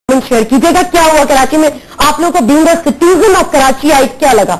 Share کیجیے گا کیا ہوا کراچی میں آپ لوگوں کو being a citizen of Karachi آئی کیا لگا؟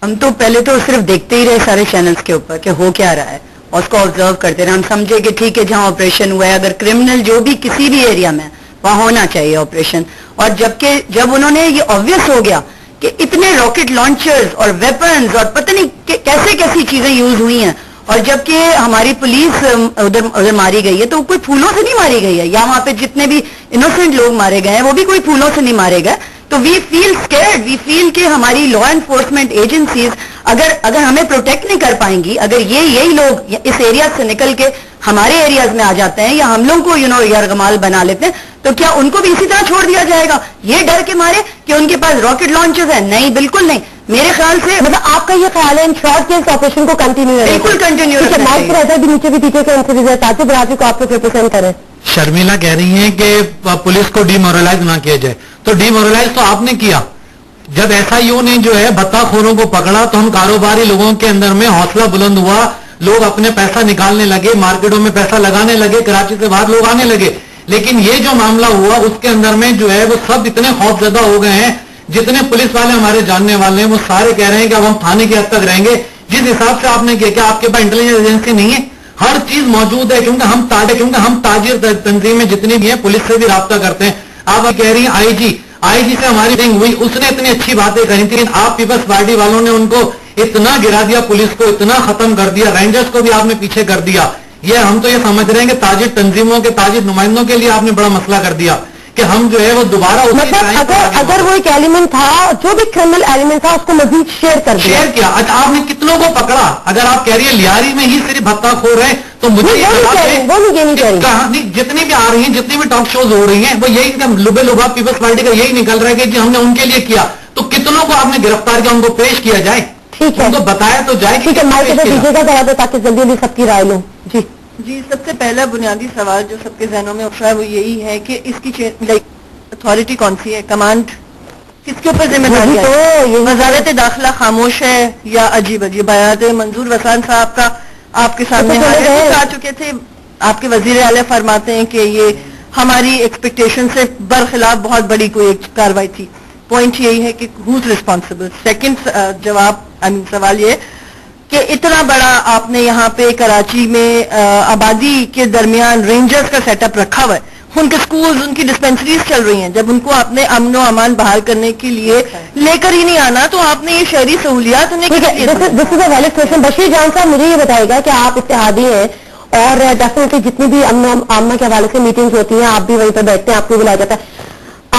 ہم تو پہلے تو صرف دیکھتے ہی رہے سارے چینلز کے اوپر کہ ہو کیا رہا ہے اور اس کو آبزرو کرتے رہے. ہم سمجھے کہ ٹھیک ہے جہاں آپریشن ہوا ہے اگر کرمنل جو بھی کسی بھی ایریا میں وہاں ہونا چاہیے آپریشن. اور جب انہوں نے یہ آبویس ہو گیا کہ اتنے راکٹ لانچرز اور ویپنز اور پتہ نہیں کیسے کیسی چیزیں یوز ہوئی ہیں اور جبکہ ہماری پولیس ادھر ماری گئی ہے تو کوئی پھولوں سے نہیں ماری گئی ہے یا وہاں پہ جتنے بھی انوسنٹ لوگ مارے گئے ہیں وہ بھی کوئی پھولوں سے نہیں مارے گئے. تو وی فیل اسکیئرڈ, وی فیل کہ ہماری لا انفورسمنٹ ایجنسیز اگر ہمیں پروٹیکٹ نہیں کر پائیں گی, اگر یہی لوگ اس ایریا سے نکل کے ہمارے ایریاز میں آ جاتے ہیں یا ہم لوگوں کو یرغمال بنا لیتے ہیں تو کیا ان کو بھی اسی طرح چھوڑ دیا جائے گا یہ ڈر کے مارے کہ ان کے پاس راکٹ لانچرز ہیں؟ نہیں, بالکل نہیں. میرے خیال سے مطلب آپ کا یہ خیال ہے ان شارٹ کے اس آپریشن کو کنٹینیو بالکل کنٹینیو مائک پر ایسا بھی نیچے بھی ٹیچر کے انٹرویو تاکہ برادری کو آپ کو ریپرزینٹ کریں. شرمیلا کہہ رہی ہیں کہ پولیس کو ڈی مورلائز نہ کیا جائے, تو ڈی مورلائز تو آپ نے کیا. جب ایسا یوں نے جو ہے بھتہ خوروں کو پکڑا تو ہم کاروباری لوگوں کے اندر میں حوصلہ بلند ہوا, لوگ اپنے پیسہ نکالنے لگے, مارکیٹوں میں پیسہ لگانے لگے, کراچی سے باہر لوگ آنے لگے. لیکن یہ جو معاملہ ہوا اس کے اندر میں جو ہے وہ سب اتنے خوف زدہ ہو گئے ہیں, جتنے پولیس والے ہمارے جاننے والے ہیں وہ سارے کہہ رہے ہیں کہ اب ہم تھانے کی حد تک رہیں گے. جس حساب سے آپ نے کیا کہ آپ کے پاس انٹیلیجنس ایجنسی نہیں ہے, ہر چیز موجود ہے کیونکہ ہم تاجر تنظیمیں جتنی بھی ہیں پولیس سے بھی رابطہ کرتے ہیں. آپ کہہ رہی ہیں آئی جی سے ہماری میٹنگ ہوئی, اس نے اتنی اچھی باتیں کہی تھی, لیکن آپ پیپلز پارٹی والوں نے ان کو اتنا گرا دیا, پولیس کو اتنا ختم کر دیا, رینجرز کو بھی آپ نے پیچھے کر دیا. ہم تو یہ سمجھ رہے ہیں کہ تاجر تنظیموں کے تاجر نمائندوں کے لیے آپ نے بڑا مسئلہ کر دیا کہ ہم جو ہے وہ دوبارہ مطلب اگر وہ ایک ایلیمنٹ تھا جو بھی کرمنل ایلیمنٹ تھا اس کو مزید شیئر کیا. اچھا آپ نے کتنوں کو پکڑا؟ اگر آپ کہہ رہی ہیں لیاری میں ہی صرف بھتہ خور ہیں تو مجھے جتنی بھی آ رہی ہیں, جتنی بھی ٹاک شوز ہو رہی ہیں وہ یہی لبے لباب پیپلز پارٹی کا یہی نکل رہا ہے کہ جی ہم نے ان کے لیے کیا, تو کتنوں کو آپ نے گرفتار کیا, ان کو پیش کیا جائے, ٹھیک ہے, ان کو بتایا تو جائے. ٹھیک ہے, مائک دیجیے گا ذرا تاکہ جلدی جلدی سب کی رائے لوں. جی سب سے پہلا بنیادی سوال جو سب کے ذہنوں میں اٹھ رہا ہے وہ یہی ہے کہ اس کی اتھارٹی کون سی ہے, کمانڈ کس کے اوپر ذمہ داری ہے؟ وزارت داخلہ خاموش ہے یا عجیب بیانات منظور وسان صاحب کا آپ کے سامنے آ چکے تھے, آپ کے وزیر اعلیٰ فرماتے ہیں کہ یہ ہماری ایکسپیکٹیشن سے برخلاف بہت بڑی کوئی ایک کاروائی تھی. پوائنٹ یہی ہے کہ ہوز ریسپانسبل. سیکنڈ سوال یہ کہ اتنا بڑا آپ نے یہاں پہ کراچی میں آبادی کے درمیان رینجرز کا سیٹ اپ رکھا ہوا ہے, ان کے سکولز, ان کی ڈسپینسریز چل رہی ہیں, جب ان کو آپ نے امن و امان بحال کرنے کے لیے لے کر ہی نہیں آنا تو آپ نے یہ شہری سہولیات بشیر جان صاحب مجھے یہ بتائے گا کہ آپ اتحادی ہیں اور ڈیفینیٹلی جتنی بھی امن عامہ کے حوالے سے میٹنگز ہوتی ہیں آپ بھی وہیں پہ بیٹھتے ہیں, آپ کو بلایا جاتا ہے.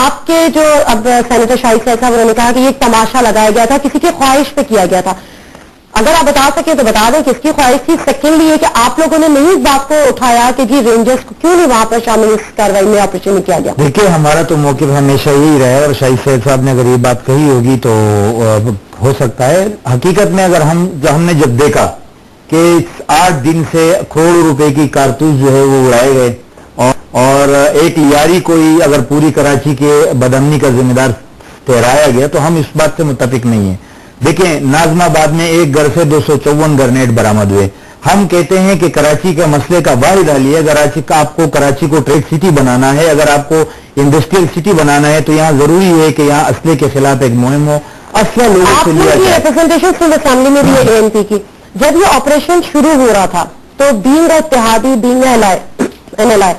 آپ کے جو اب سینیٹر شاہد صاحب انہوں نے کہا کہ یہ ایک تماشا لگایا گیا تھا, کسی کی خواہش پہ کیا گیا تھا. اگر آپ بتا سکیں تو بتا دیں کس کی خواہش تھی. سیکنڈلی یہ کہ آپ لوگوں نے نہیں اس بات کو اٹھایا کہ جی رینجرز کو کیوں نہیں وہاں پر شامل اس کاروائی میں آپریشن میں کیا گیا؟ دیکھیے ہمارا تو موقف ہمیشہ یہی رہا ہے, اور شاہد صاحب صاحب نے اگر یہ بات کہی ہوگی تو ہو سکتا ہے. حقیقت میں اگر ہم نے جب دیکھا کہ 8 دن سے کروڑوں روپے کی کارتوس جو ہے وہ اڑائے گئے اور ایک لیاری کوئی اگر پوری کراچی کے بدامنی کا ذمہ دار ٹھہرایا گیا تو ہم اس بات سے متفق نہیں ہیں. دیکھیں ناظم آباد میں ایک گھر سے 254 گرنیڈ برآمد ہوئے. ہم کہتے ہیں کہ کراچی کا مسئلے کا واحد حل ہے, اگر آپ کو کراچی کو ٹریڈ سٹی بنانا ہے, اگر آپ کو انڈسٹریل سٹی بنانا ہے تو یہاں ضروری ہے کہ یہاں اسلحے کے خلاف ایک مہم ہو, اسلحہ لوگوں سے لیا جائے. ریپرزنٹیشن اسمبلی میں بھی اے این پی کی جب یہ آپریشن شروع ہو رہا تھا تو بینگ اتحادی بینگ این ایل آئی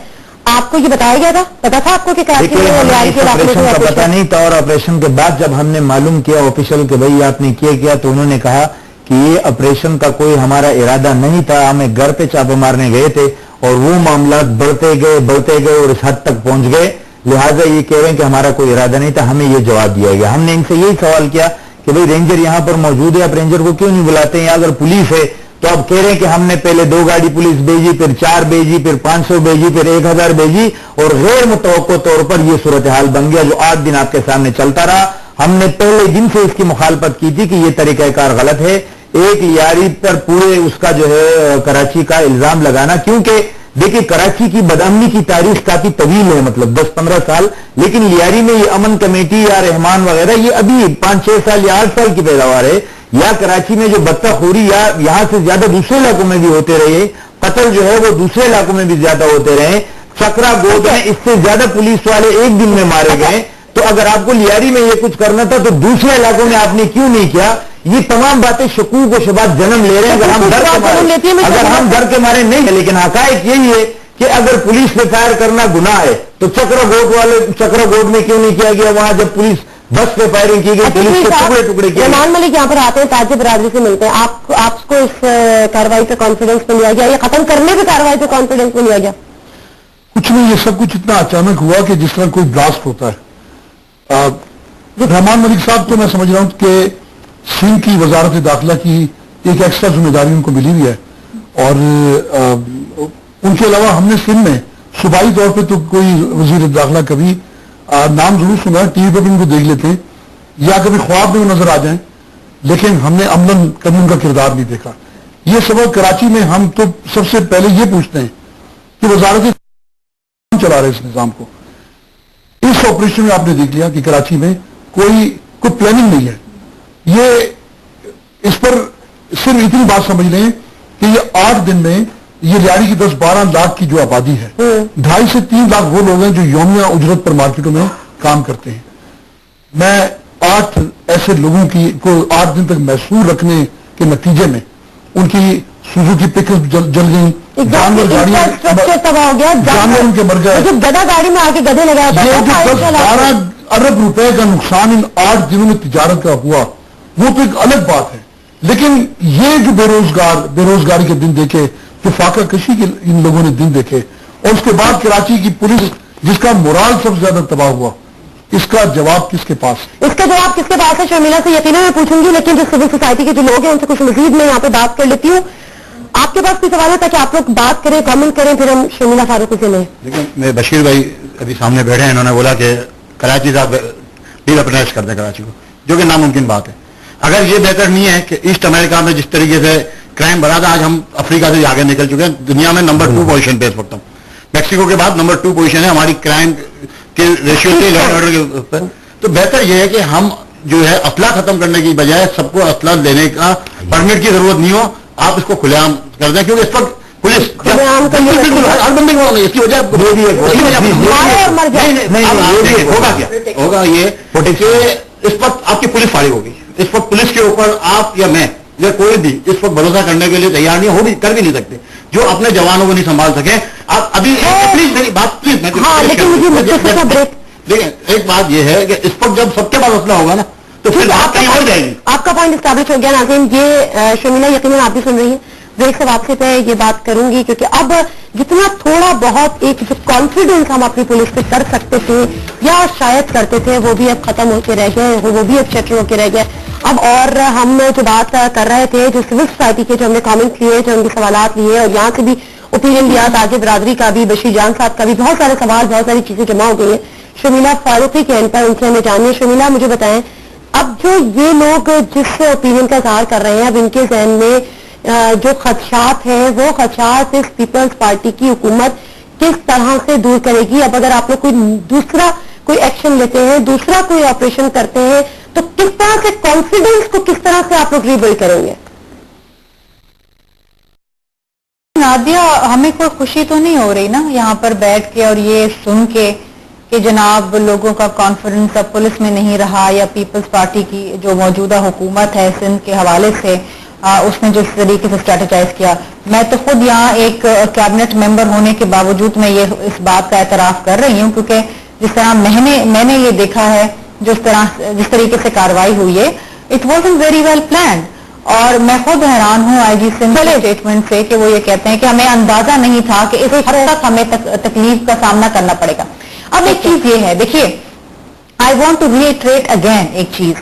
آپ کو یہ بتایا گیا تھا, پتا تھا آپ کو کہ آپریشن کا پتہ نہیں تھا, اور آپریشن کے بعد جب ہم نے معلوم کیا آفیشل کہ بھائی آپ نے کیا تو انہوں نے کہا کہ یہ آپریشن کا کوئی ہمارا ارادہ نہیں تھا, ہمیں گھر پہ چھاپے مارنے گئے تھے اور وہ معاملات بڑھتے گئے اور اس حد تک پہنچ گئے, لہٰذا یہ کہہ رہے ہیں کہ ہمارا کوئی ارادہ نہیں تھا. ہمیں یہ جواب دیا گیا. ہم نے ان سے یہی سوال کیا کہ بھائی رینجر یہاں پر موجود ہے, آپ رینجر کو کیوں نہیں بلاتے ہیں؟ اگر پولیس ہے تو آپ کہہ رہے ہیں کہ ہم نے پہلے 2 گاڑی پولیس بھیجی, پھر 4 بھیجی, پھر 500 بھیجی, پھر 1000 بھیجی, اور غیر متوقع طور پر یہ صورتحال بن گیا جو 8 دن آپ کے سامنے چلتا رہا. ہم نے پہلے دن سے اس کی مخالفت کی تھی کہ یہ طریقہ کار غلط ہے. ایک لیاری پر پورے اس کا جو ہے کراچی کا الزام لگانا, کیونکہ دیکھیں کراچی کی بدامنی کی تاریخ کافی طویل ہے, مطلب 10-15 سال, لیکن لیاری میں یہ امن کمیٹی یا رحمان وغیرہ یہ ابھی 5-6 سال یا 8 سال کی پیداوار ہے. یا کراچی میں جو بطہ خوری یا یہاں سے زیادہ دوسرے علاقوں میں بھی ہوتے رہے, قتل جو ہے وہ دوسرے علاقوں میں بھی زیادہ ہوتے رہے. चकरा गोद में इससे ज्यादा पुलिस वाले एक दिन में मारे गए। तो अगर आपको लियारी में ये कुछ करना था तो दूसरे इलाकों में आपने क्यों नहीं किया? ये तमाम बातें शकूक और शुबात जन्म ले रहे हैं। अगर हम डर के मारे नहीं है, लेकिन हकायक यही है कि अगर पुलिस पे फायर करना गुनाह है तो चक्रा गोद में क्यों नहीं किया गया? वहां जब पुलिस बस पे फायरिंग की गई, पुलिस के टुकड़े टुकड़े किए। रहमान मलिक यहाँ पर आते हैं, ताजिब बरादरी से मिलते हैं। आपको इस कार्रवाई पे कॉन्फिडेंस में लिया गया या खत्म करने पे कार्रवाई पे कॉन्फिडेंस में लिया गया? कुछ नहीं, ये सब कुछ इतना अचानक हुआ कि जिस तरह कोई ब्लास्ट होता है। रहमान मलिक साहब तो मैं समझ रहा हूं कि सिंध की वजारत दाखिला की एक एक्स्ट्रा जिम्मेदारी उनको मिली हुई है, और उनके अलावा हमने सिंध में सूबाई तौर पे तो कोई वजीर दाखिला कभी नाम जरूर सुना, टीवी पर भी उनको देख लेते हैं या कभी ख्वाब में नजर आ जाएं, लेकिन हमने अमलन कभी उनका किरदार नहीं देखा। ये सबक कराची में हम तो सबसे पहले ये पूछते हैं कि वजारत चला रहे इस निजाम को। इस ऑपरेशन में आपने देख लिया कि कराची में कोई प्लानिंग नहीं है। ये इस पर सिर्फ इतनी बात समझ लें कि ये 8 दिन में ये लियारी की 10-12 लाख की जो आबादी है, 2.5 से 3 लाख वो लोग हैं जो यौमिया उजरत पर मार्केटों में काम करते हैं। मैं 8 ऐसे लोगों की को 8 दिन तक महसूर रखने के नतीजे में उनकी सुजुकी पिकअप जल गई, जानवर गाड़ियां तबाह हो गया, जानवर उनके मर गए, जो गधा गाड़ी में आके गधे लगाया था। ये जो 10-12 अरब रुपए का नुकसान इन 8 दिनों में तिजारत का हुआ, वो तो एक अलग बात है। लेकिन ये जो बेरोजगारी के दिन देखे, जो फाका कशी के इन लोगों ने दिन देखे, और उसके बाद कराची की पुलिस जिसका मोराल सबसे ज्यादा तबाह हुआ, इसका जवाब किसके पास? इसका जवाब किसके पास है शर्मिला से यकीनन मैं पूछूंगी, लेकिन जो सिविल सोसाइटी के जो लोग हैं उनसे कुछ मजीद मैं यहाँ पे बात कर लेती हूँ। आपके पास कोई सवाल है ताकि आप लोग बात करें, कमेंट करें, फिर हम शर्मिला फारूकी से लें। देखिए, मैं बशीर भाई अभी सामने बैठे हैं, इन्होंने बोला कि कराची साहब डीवेपनाइज कर दें कराची को, जो कि नामुमकिन बात है। अगर ये बेहतर नहीं है कि ईस्ट अमेरिका में जिस तरीके से क्राइम बढ़ा था, आज हम अफ्रीका से आगे निकल चुके हैं, दुनिया में नंबर 2 पोजीशन पे इस वक्त। मैक्सिको के बाद नंबर 2 पोजीशन है हमारी क्राइम के रेशियो से, लॉ एंड ऑर्डर के ऊपर। तो बेहतर यह है कि हम जो है असला खत्म करने की बजाय सबको असला देने का परमिट की जरूरत नहीं हो, आप इसको खुलेआम कर दें, क्योंकि इस वक्त पुलिस बिल्कुल हर बंदे को इसकी वजह होगा ये इस वक्त आपकी पुलिस फाड़ी होगी। इस वक्त पुलिस के ऊपर आप या मैं या कोई भी इस वक्त भरोसा करने के लिए तैयार नहीं, हो भी कर भी नहीं सकते। जो अपने जवानों को नहीं संभाल सके, आप अभी प्लीज मेरी बात प्लीज, देखिए एक बात यह है कि इस वक्त जब सबके पास असला होगा ना, तो फिर बात कहीं हो जाएगी। आपका पॉइंट एस्टैब्लिश हो गया नाज़रीन। ये शर्मिला यकीनन आप भी सुन रही है, ब्रेक से वापसी पे ये बात करूंगी, क्योंकि अब जितना थोड़ा बहुत एक जो कॉन्फिडेंस हम अपनी पुलिस पे कर सकते थे या शायद करते थे, वो भी अब खत्म होके रह गया, वो भी अब चटर होके रह गया अब। और हम जो बात कर रहे थे, जो सिविल सोसाइटी के जो हमने कमेंट लिए, जो उनके सवालात लिए और यहाँ से भी ओपिनियन लिया, ताजिब बरादरी का भी, बशीर जान साहब का भी, बहुत सारे सवाल, बहुत सारी चीजें जमा हो गई है शर्मिला फारूकी के एंड पर, उनसे हमें जानिए। शर्मिला मुझे बताएं, अब जो ये लोग जिस ओपिनियन का इजहार कर रहे हैं, अब इनके जहन में जो खदशात हैं, वो खदशात इस पीपल्स पार्टी की हुकूमत किस तरह से दूर करेगी? अब अगर आप लोग कोई एक्शन लेते हैं, दूसरा कोई ऑपरेशन करते हैं, तो किस तरह से कॉन्फिडेंस को किस तरह से आप लोग रिबिल्ड करेंगे? नादिया, हमें कोई खुशी तो नहीं हो रही ना यहाँ पर बैठ के और ये सुन के कि जनाब लोगों का कॉन्फिडेंस अब पुलिस में नहीं रहा, या पीपल्स पार्टी की जो मौजूदा हुकूमत है सिंध के हवाले से उसने जो इस तरीके से स्ट्रेटेजाइज किया। मैं तो खुद यहाँ एक कैबिनेट मेंबर होने के बावजूद मैं ये इस बात का एतराफ कर रही हूँ, क्योंकि जिस तरह मैंने ये देखा है, जिस तरीके से कार्रवाई हुई है, इट वॉज़न्ट वेरी वेल प्लान्ड। और मैं खुद हैरान हूँ आईजी सिंध के स्टेटमेंट से कि वो ये कहते हैं कि हमें अंदाजा नहीं था कि इस हद तक हमें तकलीफ का सामना करना पड़ेगा। अब एक चीज ये है, देखिए, I want to reiterate again एक चीज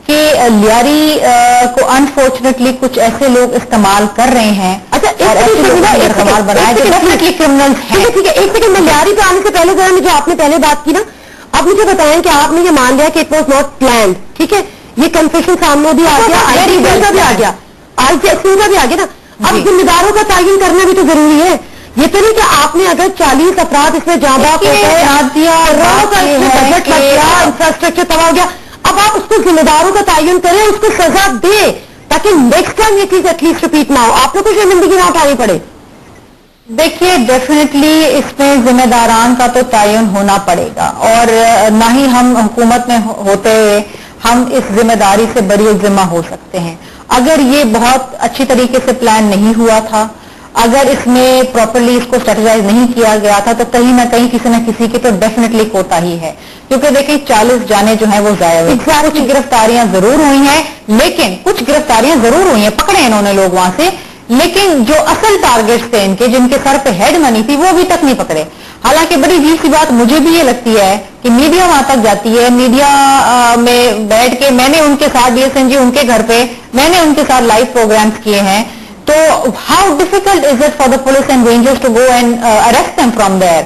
कि लियारी को अनफॉर्चुनेटली कुछ ऐसे लोग इस्तेमाल कर रहे हैं। अच्छा, इस्तेमाल बनाया जो डेफिनेटली क्रिमिनल्स हैं। ठीक है, एक सेकंड में लियारी पे आने से पहले जरा जो आपने पहले बात की ना, अब मुझे बताएं कि आपने ये मान लिया कि इट वॉज नॉट प्लान्ड, ठीक है, ये कन्फेशन सामने भी आ गया, आईजी का भी आ गया, आईजी का भी आ गया ना। अब जिम्मेदारों का तयन करना भी तो जरूरी है। ये तो नहीं कि आपने अगर 40 अफराद इसमें जाबाज हो गए, बजट लग गया, इंफ्रास्ट्रक्चर तबाह हो गया, अब आप उसको जिम्मेदारों का तयन करें, उसको सजा दे, ताकि नेक्स्ट टाइम ये चीज एटलीस्ट रिपीट ना हो, आप लोग को शर्मिंदगी ना उठानी पड़े। देखिए, डेफिनेटली इसमें जिम्मेदारान का तो तयन होना पड़ेगा, और ना ही हम हुकूमत में होते हुए हम इस जिम्मेदारी से बरी जिम्मा हो सकते हैं। अगर ये बहुत अच्छी तरीके से प्लान नहीं हुआ था, अगर इसमें प्रॉपरली इसको स्ट्रेटेजाइज नहीं किया गया था, तो कहीं ना कहीं किसी न किसी की तो डेफिनेटली कोताही है। क्योंकि देखिए 40 जाने जो है वो जाया हुए, कुछ गिरफ्तारियां जरूर हुई हैं, लेकिन कुछ गिरफ्तारियां जरूर हुई हैं, पकड़े इन्होंने लोग वहां से, लेकिन जो असल टारगेट्स थे इनके, जिनके सर पे हेड मनी थी, वो अभी तक नहीं पकड़े। हालांकि बड़ी अजीब सी बात मुझे भी ये लगती है कि मीडिया वहां तक जाती है, मीडिया में बैठ के मैंने उनके साथ, DSN जी उनके घर पे मैंने उनके साथ लाइव प्रोग्राम्स किए हैं, तो how difficult is it for the police and rangers to go and arrest them from there.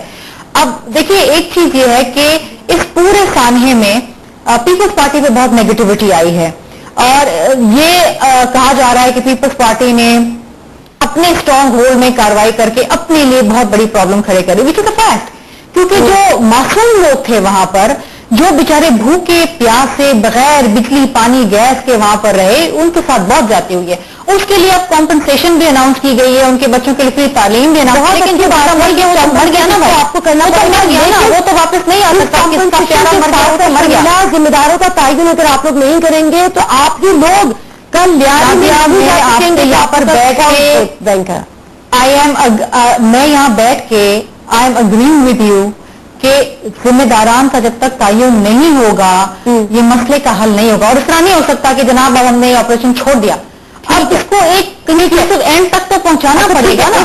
अब देखिए, एक चीज ये है कि इस पूरे सानहे में पीपल्स पार्टी पे बहुत नेगेटिविटी आई है, और ये कहा जा रहा है कि पीपल्स पार्टी ने अपने स्ट्रांग होल्ड में कार्रवाई करके अपने लिए बहुत बड़ी प्रॉब्लम खड़े करी, विच इज अ फैक्ट। क्योंकि जो मासूम लोग थे वहां पर, जो बेचारे भूखे प्यासे बगैर बिजली पानी गैस के वहां पर रहे, उनके साथ बहुत जाती हुई है। उसके लिए अब कॉम्पनसेशन भी अनाउंस की गई है, उनके बच्चों के लिए फ्री तालीम भी अनाउंस, लेकिन जो बारह मर गया वो मर गया ना भाई, आपको करना तो मर गया ना, वो तो वापस नहीं आ सकता। मर गया, जिम्मेदारों का तयन अगर आप लोग नहीं करेंगे तो आप ही लोग कल यहाँ पर बैठ के मैं यहाँ बैठ के I am agreeing with you कि जिम्मेदारान का जब तक तयन नहीं होगा ये मसले का हल नहीं होगा। और इस तरह नहीं हो सकता कि जनाब अब हमने ऑपरेशन छोड़ दिया, अब इसको एक कंक्लूसिव एंड तक तो पहुंचाना पड़ेगा ना।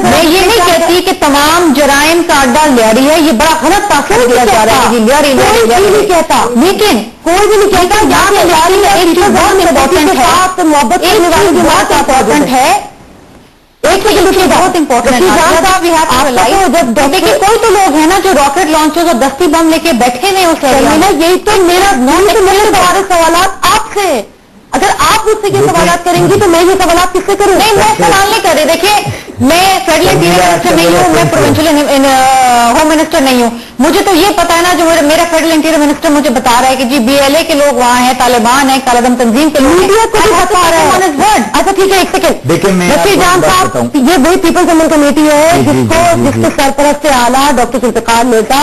मैं ये नहीं कहती कि तमाम जराइम का अड्डा लियारी है, ये बड़ा गलत तासर दिया जा रहा है, लियारी नहीं कहता, लेकिन कोई भी नहीं कहता यहाँ पे लियारी में एक चीज बहुत इम्पोर्टेंट है, मोहब्बत करने वाली भी बहुत इम्पोर्टेंट है। एक सेकंड, बहुत इंपॉर्टेंट है। देखिए, कोई तो लोग हैं ना जो रॉकेट लॉन्चर्स और दस्ती बम लेके बैठे नहीं उस एरिया में। यही तो मेरे सारे सवाल आपसे, अगर आप मुझसे ये सवाल करेंगी तो मैं ये सवाल किससे करूँ? नहीं, मैं सवाल नहीं कर रही। देखिए, मैं फेडरल इंटीरियर मिनिस्टर नहीं हूँ, मैं प्रोविंशियल होम मिनिस्टर नहीं हूँ। मुझे तो ये पता है ना, जो मेरा फेडरल इंटीरियर मिनिस्टर मुझे बता रहा है कि जी BLA के लोग वहाँ हैं, तालिबान है, कालादम तंजीम के लोग, मीडिया को बता रहा है। अच्छा ठीक है, एक सेकंड, देखिए जान साहब, ये वही पीपल्स अमन कमेटी है जिसके सरपरस्त आला डॉक्टर जुल्फिकार मिर्जा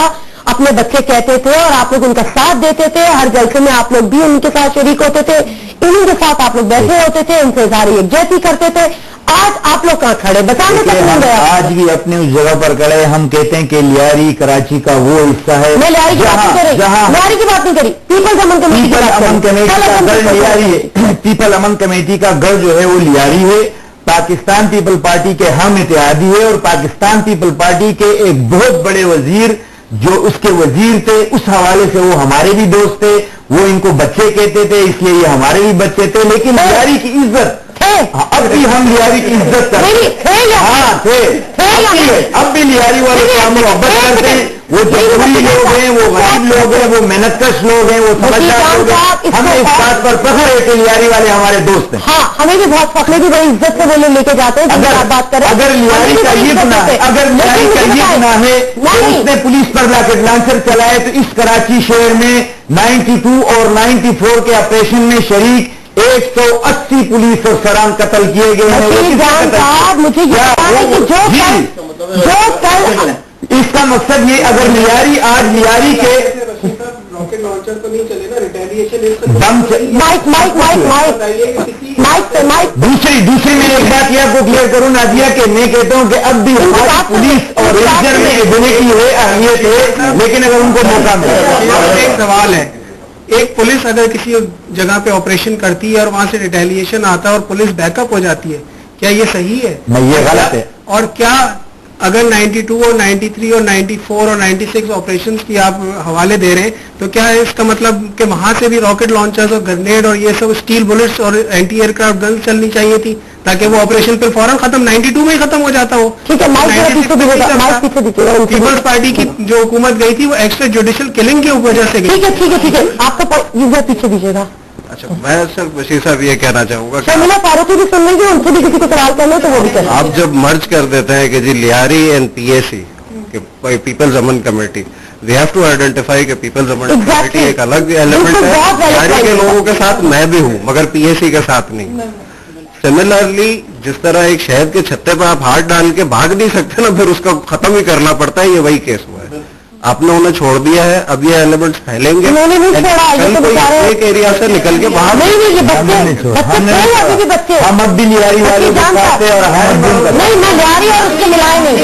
अपने बच्चे कहते थे और आप लोग उनका साथ देते थे, हर जलसे में आप लोग भी उनके साथ शरीक होते थे, इन्हीं के साथ आप लोग बैठे होते थे, उनसे इजहार यकजहती करते थे। आज आप लोग कहाँ खड़े बताने तक नहीं गया। आज भी अपनी उस जगह पर खड़े, हम कहते हैं कि लियारी कराची का वो हिस्सा है। मैं लियारी की बात नहीं करी, लियारी की बात नहीं करी, पीपल्स अमन कमेटी का गढ़ लियारी है। पीपल अमन कमेटी का गढ़ जो है वो लियारी है। पाकिस्तान पीपल पार्टी के हम इत्तेहादी है, और पाकिस्तान पीपल पार्टी के एक बहुत बड़े वजीर जो उसके वजीर थे, उस हवाले से वो हमारे भी दोस्त थे, वो इनको बच्चे कहते थे, इसलिए ये हमारे भी बच्चे थे। लेकिन लियारी की इज्जत अब भी हम लियारी की इज्जत करते हैं। हाँ थे, अब भी लियारी वाले से हम मोहब्बत करते हैं। वो जरूरी लोग हैं, वो गरीब लोग हैं, वो मेहनतकश लोग हैं, वो समझदार लोग हैं। हमें इस बात पर फख्र है कि लियारी वाले हमारे दोस्त हैं। हाँ, हमें भी बहुत फख्र, भी बड़ी इज्जत से वो लेके जाते हैं। अगर आप बात करें, अगर लियारी का ये गुनाह है, अगर लियारी का ये गुनाह है तो उसने पुलिस पर रॉकेट लॉन्चर चलाए, तो इस कराची शहर में 92 और 94 के ऑपरेशन में शरीक 180 पुलिस और सरान कत्ल किए गए हैं। मुझे जो कल इसका मकसद ये, अगर लियारी आज लियारी के रॉकेट लॉन्चर तो नहीं चले ना, रिटेलिएशन माइक दूसरी मैं एक बात ये आपको क्लियर करूं नादिया, कि मैं कहता हूं कि अब भी हमारी पुलिस और रेंजर में देने की है अहमियत है, लेकिन अगर उनको मौका मिले। एक सवाल है, एक पुलिस अगर किसी जगह पे ऑपरेशन करती है और वहां से रिटेलिएशन आता है और पुलिस बैकअप हो जाती है, क्या ये सही है? नहीं, ये गलत है। और क्या अगर 92 और 93 और 94 और 96 ऑपरेशंस की आप हवाले दे रहे हैं, तो क्या है इसका मतलब कि वहां से भी रॉकेट लॉन्चर्स और ग्रेनेड और ये सब स्टील बुलेट्स और एंटी एयरक्राफ्ट गन चलनी चाहिए थी, ताकि वो ऑपरेशन फिर फौरन खत्म 92 में ही खत्म हो जाता हो? ठीक है, पीपल्स पार्टी की जो हुकूमत गई थी वो एक्स्ट्रा जुडिशियल किलिंग की वजह से गई। ठीक है, आपका पीछे दीजिएगा। अच्छा, मैं सर बशीर साहब ये कहना चाहूंगा कि शर्मिला फारूकी भी सुन लेंगे, उनसे भी किसी को सवाल करना तो वो भी करें। आप जब मर्ज कर देते हैं कि जी Lyari and PAC People's Aman committee, we have to identify कि पीपल्स अमन कमेटी एक अलग एलिमेंट है। लियारी के लोगों के साथ मैं भी हूँ, मगर PAC के साथ नहीं। सिमिलरली जिस तरह एक शहद के छत्ते पर आप हाथ डाल के भाग नहीं सकते ना, फिर उसका खत्म ही करना पड़ता है, ये वही केस हुआ है। आपने उन्हें छोड़ दिया है, अब ये एलिमेंट्स फैलेंगे, उन्होंने नहीं छोड़ा, ये तो बेचारे एक एरिया से निकल के बाहर नहीं नहीं, ये बच्चे हम अब भी लियारी वाले के साथ हैं और हम नहीं, मैं लियारी और उसके मिलाए नहीं।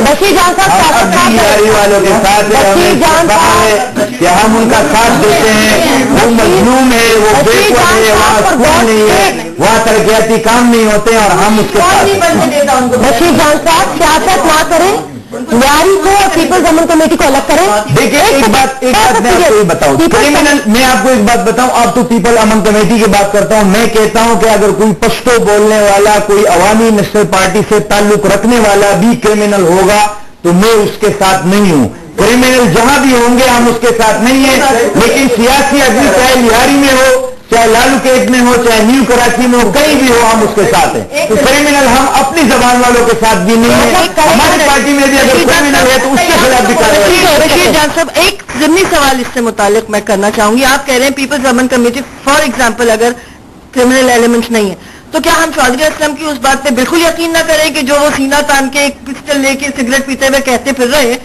बशीर जान साहब लियारी वालों के साथ कि हम उनका साथ देते हैं। वो मजलूम है, वो बेकवर है, वहाँ स्कूल नहीं है, वहाँ तरक्याती काम नहीं होते और हम उसके साथ। बशीर जान साहब सियासत ना करें, लियारी को और पीपल्स अमन कमेटी को अलग करें। देखिए एक बात मैं आपको ये बताऊं, क्रिमिनल, मैं आपको एक बात बताऊं, आप तो पीपल अमन कमेटी की बात करता हूं, मैं कहता हूं कि अगर कोई पश्तो बोलने वाला, कोई अवामी नेशनल पार्टी से ताल्लुक रखने वाला भी क्रिमिनल होगा तो मैं उसके साथ नहीं हूं। क्रिमिनल जहां भी होंगे हम उसके साथ नहीं है, लेकिन सियासी आदमी चाहे लिहारी में हो, चाहे लालू केट में हो, चाहे न्यू कराची में हो, कहीं भी हो, हम उसके साथ हैं। तो क्रिमिनल हम अपनी जबान वालों के साथ भी नहीं है, हमारी पार्टी में भी अगर क्रिमिनल है तो उसके खिलाफ भी कार्रवाई। बशीर जान साहब, एक ज़िम्नी सवाल इससे मुतालिक मैं करना चाहूंगी। आप कह रहे हैं पीपल्स अमन कमेटी फॉर एग्जाम्पल अगर क्रिमिनल एलिमेंट्स नहीं है, तो क्या हम चौधरी असलम की उस बात पे बिल्कुल यकीन ना करें कि जो वो सीना तान के एक पिस्टल लेके सिगरेट पीते हुए कहते फिर रहे हैं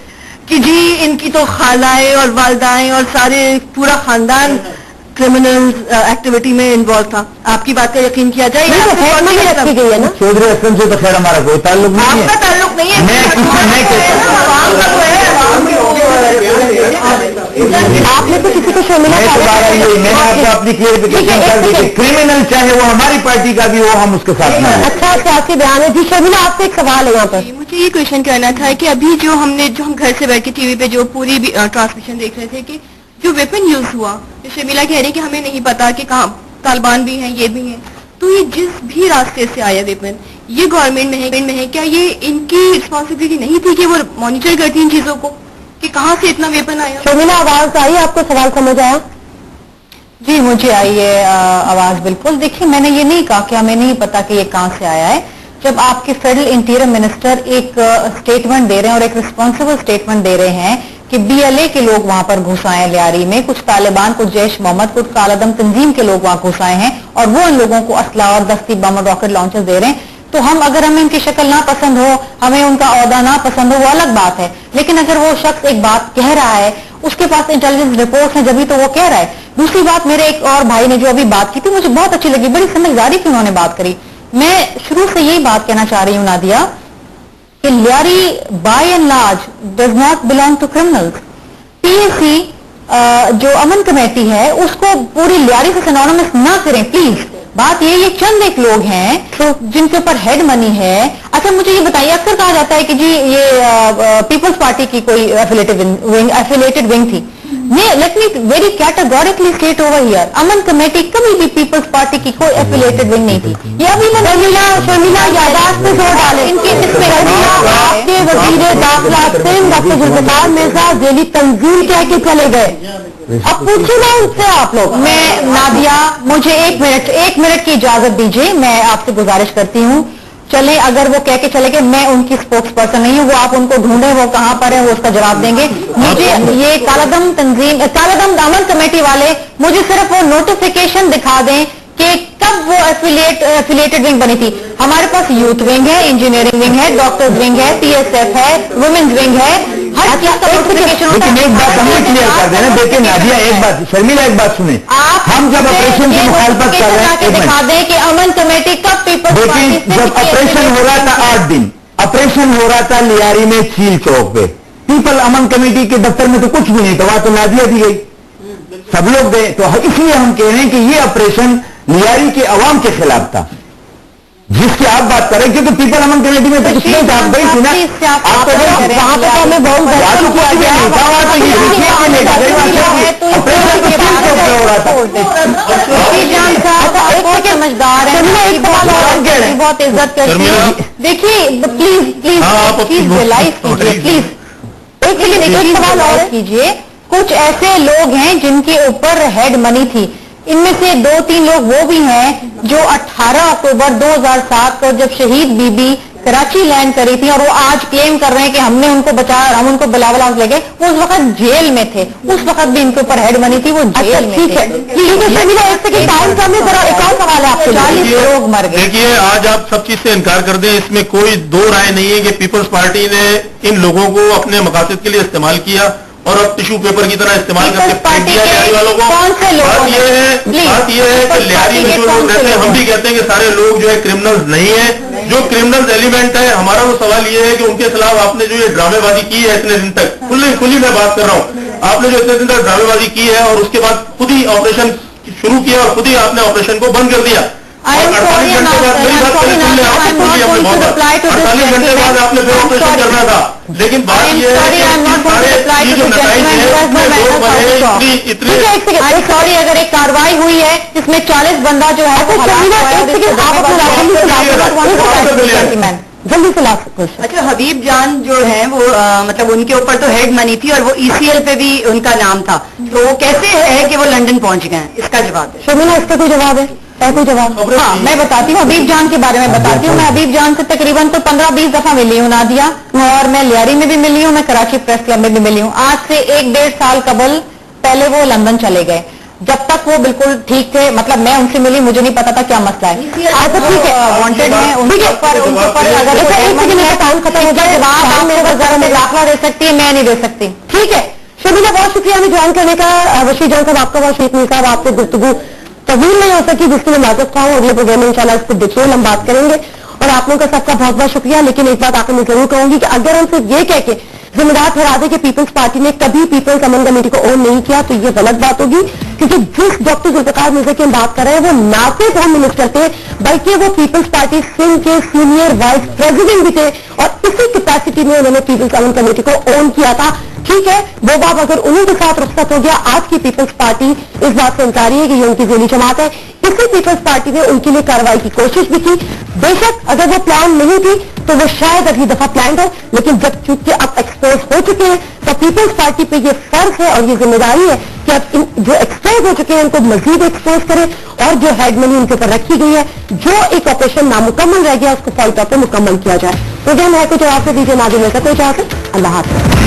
कि जी इनकी तो खालाएं और वालदाएं और सारे पूरा खानदान क्रिमिनल एक्टिविटी में इन्वॉल्व था, आपकी बात का यकीन किया जाए? रखी गई है ना चौधरी असलम से तो खैर हमारा कोई ताल्लुक नहीं है, आपका ताल्लुक नहीं है, आपने तो किसी को शर्मिला मैंने आपको अपनी क्लियरिफिकेशन कर दी कि क्रिमिनल चाहे वो हमारी पार्टी का भी हो, हम उसके साथ नहीं। अच्छा सियासी बयान है जी। शर्मिला आपसे एक सवाल है यहाँ पर, मुझे ये क्वेश्चन करना था कि अभी जो हम घर से बैठ के टीवी पे जो पूरी ट्रांसमिशन देख रहे थे कि जो वेपन यूज हुआ, तो शर्मिला कह रही कि हमें नहीं पता कि कहाँ तालिबान भी हैं, ये भी हैं, तो ये जिस भी रास्ते से आया वेपन, ये गवर्नमेंट में है, क्या ये इनकी रिस्पॉन्सिबिलिटी नहीं थी कि वो मॉनिटर करती इन चीजों को कि कहाँ से इतना वेपन आया? शर्मिला आवाज आई, आपको सवाल समझ आया? जी मुझे आई है आवाज बिल्कुल। देखिए मैंने ये नहीं कहा कि हमें नहीं पता कि ये कहाँ से आया है। जब आपके फेडरल इंटीरियर मिनिस्टर एक स्टेटमेंट दे रहे हैं और एक रिस्पॉन्सिबल स्टेटमेंट दे रहे हैं कि BLA के लोग वहां पर घुस आए लियारी में, कुछ तालिबान, कुछ जैश मोहम्मद, कुछ कालादम तंजीम के लोग वहां घुस आए हैं और वो उन लोगों को असला और दस्ती बम और रॉकेट लॉन्चर्स दे रहे हैं, तो हम अगर हमें उनकी शक्ल ना पसंद हो, हमें उनका ओहदा ना पसंद हो, वो अलग बात है, लेकिन अगर वो शख्स एक बात कह रहा है, उसके पास इंटेलिजेंस रिपोर्ट है, जब तो वो कह रहा है। दूसरी बात, मेरे एक और भाई ने जो अभी बात की थी मुझे बहुत अच्छी लगी, बड़ी समझदारी की उन्होंने बात करी। मैं शुरू से यही बात कहना चाह रही हूँ नादिया कि Lyari by and large does not belong to criminals. PAC जो अमन कमेटी है उसको पूरी लियारी से सिनोनिमस ना करें प्लीज। बात ये चंद एक लोग हैं तो जिनके ऊपर हेड मनी है। अच्छा मुझे ये बताइए, अक्सर कहा जाता है कि जी ये पीपल्स पार्टी की कोई एफिलेटेड विंग थी। Let me very categorically state over here, Aman committee कभी भी पीपल्स पार्टी की कोई एफिलेटेड विंग नहीं थी। ये अभी शर्मिला यादाश्त पे जोर डाले इनके आपके वजीर दाखिला सिंध डॉक्टर जुल्फिकार मिर्जा जेली तंजीम कह के चले गए। अब पूछिए ना उनसे आप लोग। मैं नादिया, मुझे एक मिनट की इजाजत दीजिए, मैं आपसे गुजारिश करती हूँ। चले, अगर वो कह के चले गए मैं उनकी स्पोक्स पर्सन नहीं हूँ, वो आप उनको ढूंढे, वो कहाँ पर है, वो उसका जवाब देंगे। मुझे ये कालादम अमन कमेटी वाले मुझे सिर्फ वो नोटिफिकेशन दिखा दें कि कब वो एफिलिएटेड विंग बनी थी। हमारे पास यूथ विंग है, इंजीनियरिंग विंग है, डॉक्टर्स विंग है, PSF है, वुमेन्स विंग है, हर चीज का नोटिफिकेशन होता है। लेकिन एक बात हमें क्लियर कर देना, देखिए नादिया एक बात, शर्मिला एक बात सुने, हम जब ऑपरेशन की मुखालफत कर रहे हैं, दिखा दें कि अमन कमेटी कब पीपल्स पार्टी से जब ऑपरेशन हो रहा था 8 दिन ऑपरेशन हो रहा था लियारी में चील चौक पे, पीपल अमन कमेटी के दफ्तर में तो कुछ भी नहीं था, वहां तो नादिया दी गई, सब लोग गए। तो इसलिए हम कह रहे हैं कि ये ऑपरेशन लियारी के अवाम के खिलाफ था जिसकी आप बात करें, क्योंकि पीपल अमन कमेटी में तो कुछ नहीं था, आप गई थी ना, आप तो वहां पर हमें बहुत समझदार है, बहुत इज्जत करती है। देखिए प्लीज रियलाइज कीजिए, प्लीज एक सवाल और कीजिए। कुछ ऐसे लोग हैं जिनके ऊपर हेड मनी थी, इनमें से 2-3 लोग वो भी हैं जो 18 अक्टूबर 2007 को जब शहीद बीबी कराची लैंड करी थी और वो आज क्लेम कर रहे हैं कि हमने उनको बचाया और हम उनको बुलावला ले गए, वो उस वक्त जेल में थे, उस वक्त भी इनके ऊपर हेड बनी थी, वो जेल में थे। टाइम कम है, जरा एक और सवाल है आपसे, 40 लोग मर गए। देखिए, आज आप सब चीज से इनकार कर दें, इसमें कोई दो राय नहीं है कि पीपल्स पार्टी ने इन लोगों को अपने मकासद के लिए इस्तेमाल किया और अब टिश्यू पेपर की तरह इस्तेमाल करके फेंक दिया लिहारी वालों को। बात यह है कि लिहारी में जो लोग रहते हैं, हम भी कहते हैं कि सारे लोग जो है क्रिमिनल्स नहीं है। जो क्रिमिनल्स एलिमेंट है, हमारा तो सवाल ये है कि उनके खिलाफ आपने जो ये ड्रामेबाजी की है इतने दिन तक, खुली मैं बात कर रहा हूँ, आपने जो इतने दिन तक ड्रामेबाजी की है और उसके बाद खुद ही ऑपरेशन शुरू किया और खुद ही आपने ऑपरेशन को बंद कर दिया। 48 घंटे बाद मेरी बात करें, 48 घंटे बाद आपने फिर ऑपरेशन करना था। लेकिन बात यह है कि सॉरी, अगर एक कार्रवाई हुई है जिसमें 40 बंदा जो है जल्दी से लास्ट क्वेश्चन। अच्छा, हबीब जान जो है वो मतलब उनके ऊपर तो हेड मनी थी और वो ECL पे भी उनका नाम था, तो कैसे है कि वो लंदन पहुंच गए, इसका जवाब है? शर्मिला, इसका कोई जवाब है? कोई जवाब? हाँ, मैं बताती हूँ, हबीब जान के बारे में बताती हूँ। मैं हबीब जान से तकरीबन तो 15-20 दफा मिली हूँ नादिया, और मैं लियारी में भी मिली हूँ, मैं कराची प्रेस क्लब में भी मिली हूँ। आज से 1-1.5 साल कबल पहले वो लंदन चले गए, जब तक वो बिल्कुल ठीक थे, मतलब मैं उनसे मिली, मुझे नहीं पता था क्या मसला है। अच्छा, ठीक है, वांटेड है उनके ऊपर अगर टाइम खत्म हो जाए, जवाब आप मेरे पास जरा दाखिला दे सकती है, मैं नहीं दे सकती। ठीक है शर्मिला, बहुत शुक्रिया हमें ज्वाइन करने का। वशीर जान साहब आपका बहुत शुक्रिया साहब, आपसे गुफ्तगू तवील नहीं हो सकी, जिसके लिए माजूद खाऊं, अगले प्रोग्राम में इंशाल्लाह इसको डिटेल हम बात करेंगे। और आप लोगों का सबका बहुत बहुत शुक्रिया। लेकिन एक बात आकर मैं जरूर कहूंगी कि अगर हम सिर्फ ये कह के जिम्मेदार ठहरा दे कि पीपल्स पार्टी ने कभी पीपल्स अमन कमेटी को ओन नहीं किया, तो ये गलत बात होगी, क्योंकि जिस डॉक्टर जुल्फिकार मिर्जा की हम बात कर रहे हैं वो ना सिर्फ होम मिनिस्टर थे, बल्कि वो पीपल्स पार्टी सिंध के सीनियर वाइस प्रेसिडेंट भी थे, और इसी कैपेसिटी में उन्होंने पीपल्स अमन कमेटी को ओन किया था। ठीक है, वो बात अगर उन्हीं के साथ रुखसत हो गया, आज की पीपल्स पार्टी इस बात से इनकारी है कि ये उनकी ज़ेली जमात है। इसी पीपल्स पार्टी ने उनके लिए कार्रवाई की कोशिश भी की। बेशक अगर वो प्लान नहीं थी तो वो शायद अगली दफा प्लान है, लेकिन जब चूंकि अब एक्सपोज हो चुके हैं तो पीपल्स पार्टी पे ये फर्ज है और ये जिम्मेदारी है कि अब जो एक्सपोज हो चुके हैं उनको मजीद एक्सपोज करें, और जो हेड मनी उनके ऊपर रखी गई है, जो एक ऑपरेशन नामुकम्मल रह गया, उसको फॉल तौर पर मुकम्मल किया जाए। प्रोग्राम है कुछ जवाब से दीजिए, नाज़िर मिर्जा को इजाज़त, अल्लाह हाफ़िज़।